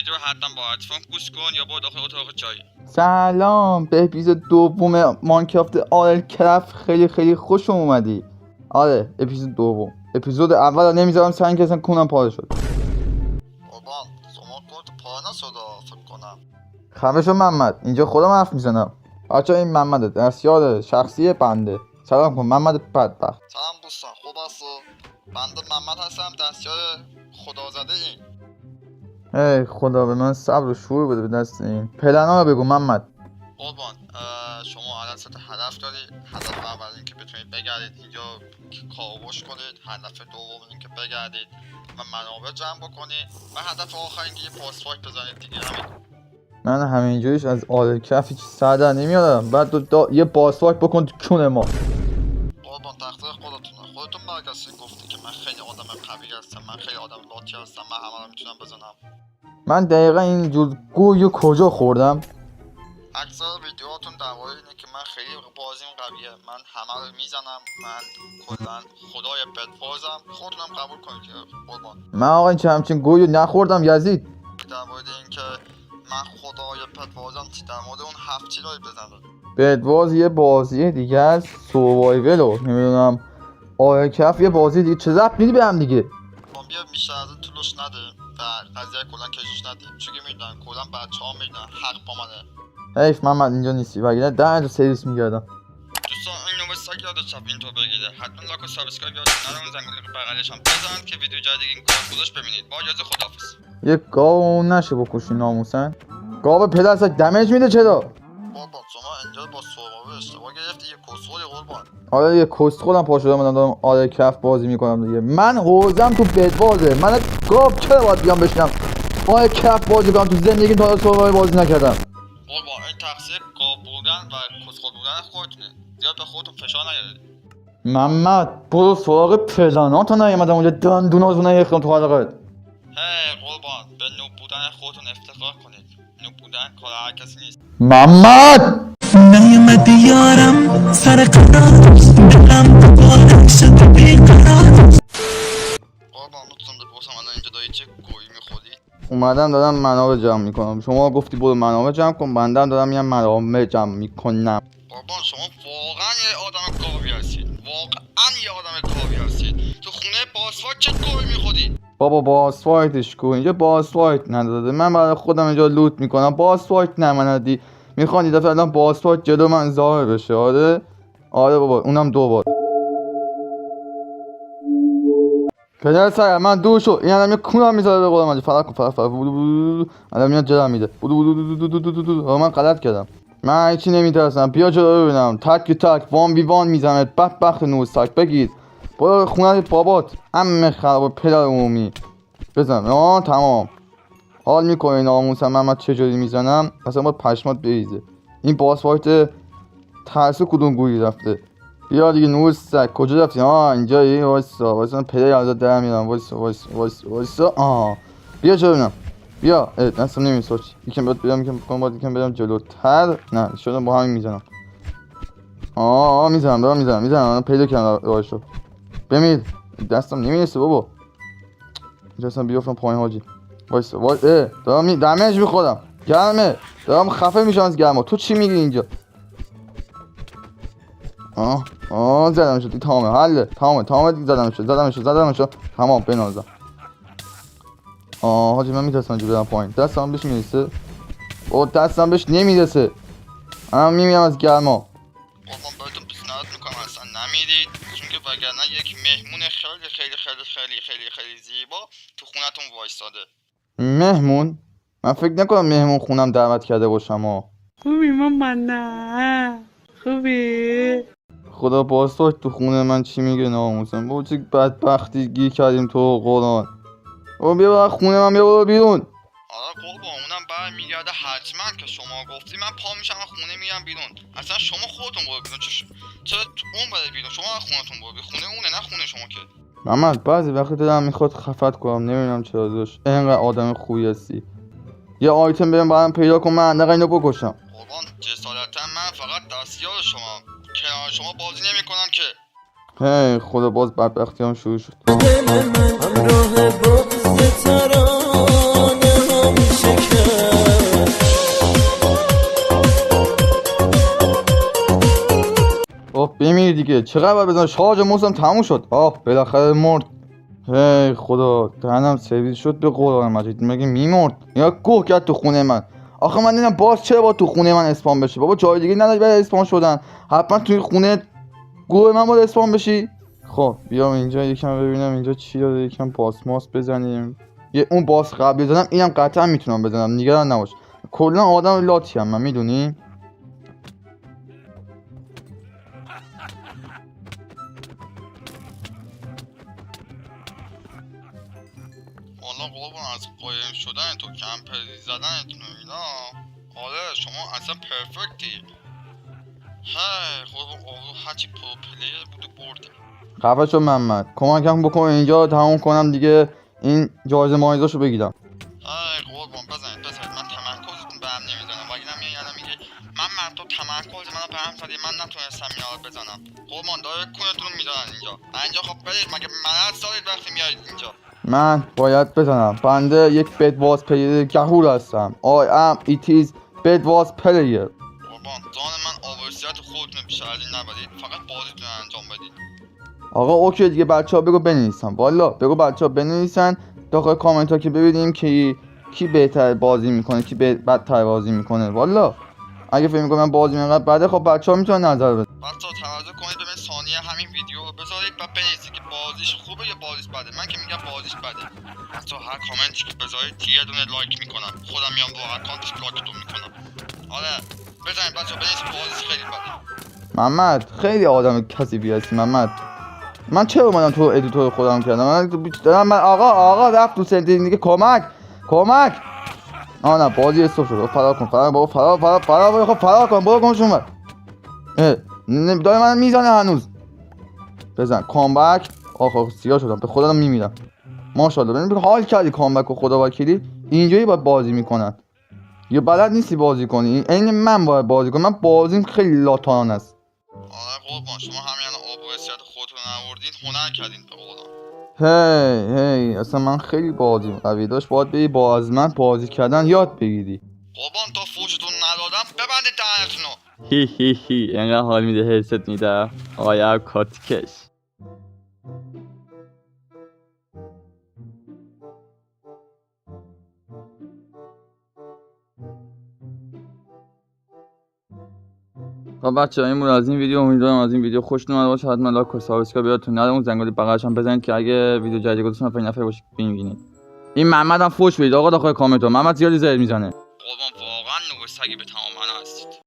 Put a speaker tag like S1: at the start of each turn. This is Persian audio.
S1: ویدیو رو حتما با هدفون گوش کن یا برو داخل اتاق چای.
S2: سلام، به اپیزود دوم ماینکرافت آرلکرافت خیلی خوش اومدی. آره اپیزود دوم. اپیزود اول رو نمیذارم سر اینکه اصلا کونم پاره شد.
S3: قربان شما کورت پاره نشد فکر کنم.
S2: خفه شو محمد، اینجا خودم حرف میزنم. بچه این محمد دستیار شخصی بنده. سلام کن محمد بدبخت.
S3: سلام دوستان، خوب هستو؟ بنده محمد هستم، دستیار خدازده این.
S2: ای خدا به من صبر و شعور بده به دست این. پلنا رو بگو محمد.
S3: قربان شما الان سه تا هدف دارید. هدف اول این که بتونید بگردید اینجا کاوش کنید، هدف دوم این که بگردید و منابع جمع بکنید و هدف آخر این که یه پاس فایت بزنید دیگه. همین.
S2: من همینجوریش از آرلکرافت هیچ سر در نمیارم. بعد یه باسواک بکن تو کون ما.
S3: قربان تقصیر خودتون برگشتین گفتی که من خیلی آدم قوی هستم، من خیلی آدم لاتی هستم، من همه رو میتونم بزنم.
S2: من دقیقا این جور گویو کجا خوردم؟
S3: اکثر ویدیوهاتون درباره اینه که من خیلی بازیم قویه، من همه رو میزنم، من کلا خدای بدوازم. خودتونم قبول کنید که قربان
S2: من آقا این همچین گویو نخوردم یزید.
S3: در مورد اینکه من خدای بدوازم در مورد اون 7 چیزایی بزنم.
S2: بدواز یه بازی دیگه از سوروایول رو نمیدونم، آرلکرافت یه بازی دیگه. چه ربط میدی به هم دیگه؟
S3: بیا میشه از این طولش نده و قضیه کلا کشش نده، چون که میدونن کلا بچه‌ها میدونن حق با منه.
S2: حیف محمد اینجا نیستی وگرنه ده تا سرویس میگردم.
S3: دوستان اینو بس یاد چپ اینطور بگیره، حتما لاک و سابسکرایب یادتون نره، اون زنگوله که بغلش هم بزن که ویدیو جدید این کار گذاشت ببینید. با اجازه خداحافظ.
S2: یه گاو نشه بکشی ناموسن. گاو پدرسک دمیج میده چرا؟
S3: قربان شما اینجا با صحبه اشتباه گرفتی، یه کسخوری قربان.
S2: آره یه کست خودم پا شدم دارم آرلکرافت بازی میکنم دیگه. من حوزم تو بدوازه. من گاو چرا باید بیام بشینم آرلکرافت بازی کنم؟ تو زندگی تا حالا سوروایول بازی نکردم.
S3: قربان این تقصیر گاو بودن و کسخور بودن خودتونه، زیاد به خودتون فشار نیارید.
S2: محمد برو سراغ پلنا تا نیومدم اونجا دندوناتون نریختم تو حلقت.
S3: قربان به نوب بودن خودتون افتخار کنید. نوب بودن کار هر کسی نیست.
S2: محمد
S4: نیومدی یارم سر قرار دلم دوباره شد بیقرار.
S3: قربان میتونم بپرسم الان اینجا داری چه گویی میخوری؟
S2: اومدم دارم منابع جمع میکنم. شما گفتی برو منابع جمع کن، بندم دارم میام منابع جمع میکنم.
S3: قربان شما واقعا یه آدم گاوی هستید، واقعا یه آدم گاوی هستید. تو خونه باسفاک چه گویی میخوری؟
S2: بابا باسفایتش کن، اینجا باسفایت نداده. من برای خودم اینجا لوت میکنم. باسفایت نماندی میخوان یه دفعه الان باسفایت جلو من ظاهر بشه. آره بابا اونم 2 بار. پدر سرم من دور شو. این الان یه کونم میذاره به قولم. فقط الان میاد جلو میده. من غلط کردم. من هیچی نمیترسم. بیا جلو ببینم. تک 1v1 میزنه. بدبخت نوستاک بگید برو خونه بابات عمه خراب پدر عمومی بزن. تمام حال میکنه ناموسم. من چجوری میزنم اصلا باید پشمات بریزه. این باس فایت ترسو کدوم گویی رفته؟ بیا دیگه نوستاک کجا رفتی؟ اینجایی. وایسا پدر ازت در میارم. وایسا بیا جلو ببینم. بیا دستم نمیسوچ. یکم باید برم جلوتر. نه شدم با همین میزنم. میزنم پیدا کردم راهشو. بمیر دستم نمیرسه بابا. اینجا اصلا بیافتم پایین حاجی. وایسا دارم دمیج میخورم. گرمه دارم خفه میشم از گرما. تو چی میگی اینجا؟ زدم شد. تمامه حله. تمامه دیگه. زدم شد. تمام بنازم. حاجی من میترسم اینجا برم پایین. دستم بهش میرسه. دستم بهش نمیرسه. من میمیرم از گرما.
S3: قربان بهتون پیشنهاد میکنم اصلا نمیرید، چون که وگرنه یک مهمون خیلی زیبا تو خونتون وایستاده.
S2: مهمون؟ من فکر نکنم مهمون خونم دعوت کرده باشم.
S4: خوبی ماما؟ نه خوبی؟
S2: خدا باسفاک تو خونه من چی میگه ناموسم. با چه بدبختی گیر کردیم تو قرآن. بیا خونه من، بیا بیرون.
S3: آره قربان اونم برمیگرده حتما که شما گفتی. من پا میشم خونه میرم بیرون. اصلا شما خودتون برو بیرون. چرا اون بره بیرون؟ شما خونتون برو بیرون. خونه اونه نه خونه شما که.
S2: محمد بعضی وقت دلم میخواد خفت کنم. نمیدونم چرا داشت. اینقدر آدم خوبی هستی. یه آیتم برام پیدا کن من حداقل اینو بکشم.
S3: قربان جسارتا من فقط دستیار شما، کنار شما بازی نمیکنم که.
S2: هی خدا باز بدبختی هم شروع شد.
S4: همراه بغض ترانه ها میشه
S2: بمیر دیگه. چقدر باید بزنم؟ شارژ موسم تموم شد. بالاخره مرد. هی خدا، دهنم سرویس شد به قرآن مجید. مگه میمرد یا گوه کرد تو خونه من؟ آخه من دیدم باز چرا با تو خونه من اسپام بشه؟ بابا جای دیگه نداری برای اسپام شدن، حتما توی خونه گوه من باید اسپام بشی. خب بیام اینجا یکم ببینم اینجا چی داره، یکم باس ماس بزنیم. یه اون باس قبلی بزنم، اینم قطعا میتونم بزنم، نگران نباش. کلا آدم لاتی هم من، میدونی.
S3: والا قربان از قایم شدن تو کمپری زدنتون و اینا، آره شما اصلا پرفکتی. قربان هرچی پرو پلیر بود و برده.
S2: خفه شو محمد، کمکم بکن اینجا تموم کنم دیگه، این جایزه مایزاشو بگیرم.
S3: قربان بزنید من تمرکزتون به هم نمیزنم، وگرنه میگه میگه من تو تمرکز منو به هم زدی، من نتونستم اینا رو بزنم. قربان داره کونتون میذارن اینجا خب برید، مگه مرض دارید وقتی میایید اینجا؟
S2: من باید بزنم، بنده یک بدواز پلیر گهور هستم. I am it is بدواز پلیر.
S3: قربان جان من آبروسیت خودتون بیشتر از این نبرید، فقط بازیتون انجام بدید.
S2: آقا اوکی دیگه، بچه ها بگو بنویسن، والا بگو بچه ها بنویسن داخل کامنت ها که ببینیم کی بهتر بازی میکنه، کی بدتر بازی میکنه. والا اگه فکر میکنم من بازی اینقدر بده، خب بچه ها میتونن نظر بدن.
S3: بچه‌ها توجه کنید ببین ثانیه همین ویدیو رو بذارید و بنویسید که بازیش خوبه یا بازیش بده. من که میگم بازیش بده. بچه‌ها هر کامنتی که بذارید یه دونه لایک میکنم، خودم میام رو اکانتش لاکتون میکنم. آره بزنید بچه‌ها بنویسید بازیش خیلی بده.
S2: محمد خیلی آدم کثیفی هستی محمد. من چرا اومدم تو ادیتور خودم کردم؟ من آقا رفت تو سنتین دیگه. کمک نه بازی استاپ شد. فرار کن فرار کن برو گمشون بر. داره من میزنه هنوز. بزن کامبک. آخه سیاه شدم، به خدا میمیرم. ماشاءالله ببین حال کردی کامبک و خدا وکیلی اینجوری باید بازی میکنن. یا بلد نیستی بازی کنی، این من باید بازی کنم. من بازیم خیلی لاتان است.
S3: آره قربان شما همین آبروسیت خودتون آوردین، هنر کردین به قرآن.
S2: هی اصلا من خیلی بازیم قوی داشت، باید بری با از من بازی کردن یاد بگیری.
S3: قربان تا فوشتون ندادم ببندید دهنتونو.
S2: هی اینقدر حال میده هست میده آیا کاتکش. خب بچه این بود از این ویدیو. امیدوارم از این ویدیو خوشتون اومده باشه. حتما لایک و سابسکرایب یادتون نره، اون زنگوله بغلش هم بزنید که اگه ویدیو جدید گذاشتم فکر نفر باشید ببینید. این محمد هم فوش بدید آقا داخل کامنت ها. محمد زیادی زهر میزنه.
S3: قربان واقعا نوع سگی به تمام معنا هستید.